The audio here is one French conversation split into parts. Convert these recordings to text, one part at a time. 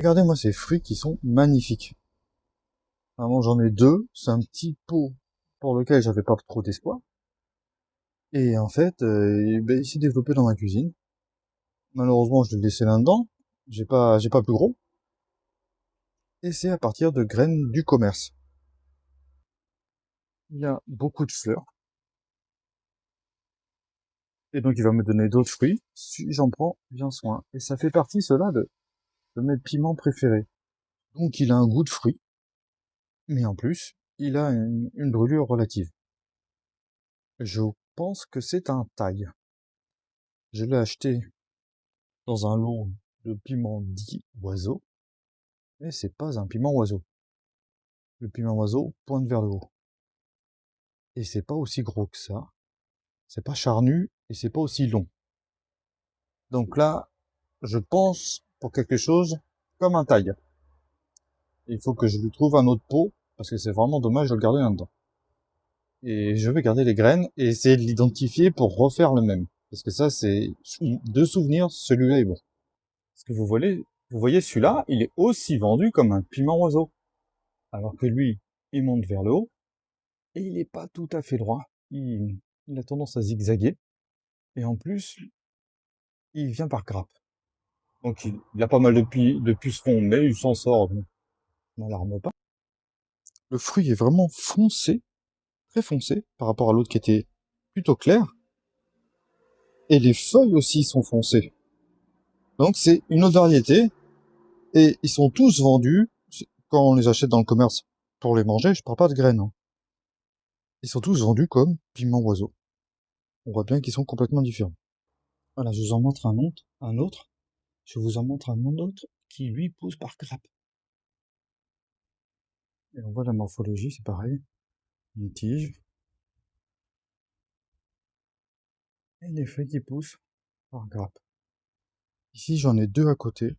Regardez-moi ces fruits qui sont magnifiques. Vraiment, j'en ai deux. C'est un petit pot pour lequel j'avais pas trop d'espoir. Et en fait, il s'est développé dans ma cuisine. Malheureusement, je l'ai laissé là-dedans. J'ai pas plus gros. Et c'est à partir de graines du commerce. Il y a beaucoup de fleurs. Et donc, il va me donner d'autres fruits si j'en prends bien soin. Et ça fait partie, cela, de mes piments préférés. Donc, il a un goût de fruit. Mais en plus, il a une brûlure relative. Je pense que c'est un thaï. Je l'ai acheté dans un lot de piment dit oiseau, mais c'est pas un piment oiseau. Le piment oiseau pointe vers le haut. Et c'est pas aussi gros que ça. C'est pas charnu et c'est pas aussi long. Donc là, je pense pour quelque chose comme un thaï. Il faut que je lui trouve un autre pot parce que c'est vraiment dommage de le garder là-dedans. Et je vais garder les graines et essayer de l'identifier pour refaire le même. Parce que ça, c'est de souvenirs, celui-là est bon. Parce que vous voyez celui-là, il est aussi vendu comme un piment oiseau. Alors que lui, il monte vers le haut, et il n'est pas tout à fait droit. Il a tendance à zigzaguer, et en plus, il vient par grappe. Donc il a pas mal de pucerons, mais il s'en sort, donc on n'alarme pas. Le fruit est vraiment foncé, très foncé, par rapport à l'autre qui était plutôt clair, et les feuilles aussi sont foncées. Donc c'est une autre variété, et ils sont tous vendus, quand on les achète dans le commerce pour les manger, je parle pas de graines, hein. Ils sont tous vendus comme piment oiseau. On voit bien qu'ils sont complètement différents. Voilà, je vous en montre un autre. Je vous en montre un autre qui lui pousse par grappe. Et on voit la morphologie, c'est pareil. Une tige. Et les feuilles qui poussent par grappe. Ici, j'en ai deux à côté.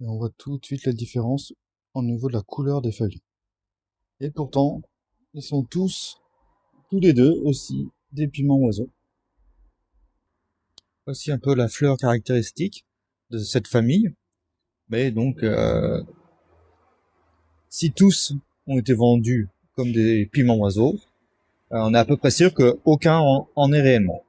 Et on voit tout de suite la différence au niveau de la couleur des feuilles. Et pourtant, ils sont tous les deux aussi des piments oiseaux. Voici un peu la fleur caractéristique de cette famille. Mais donc, si tous ont été vendus comme des piments oiseaux, on est à peu près sûr qu'aucun en est réellement.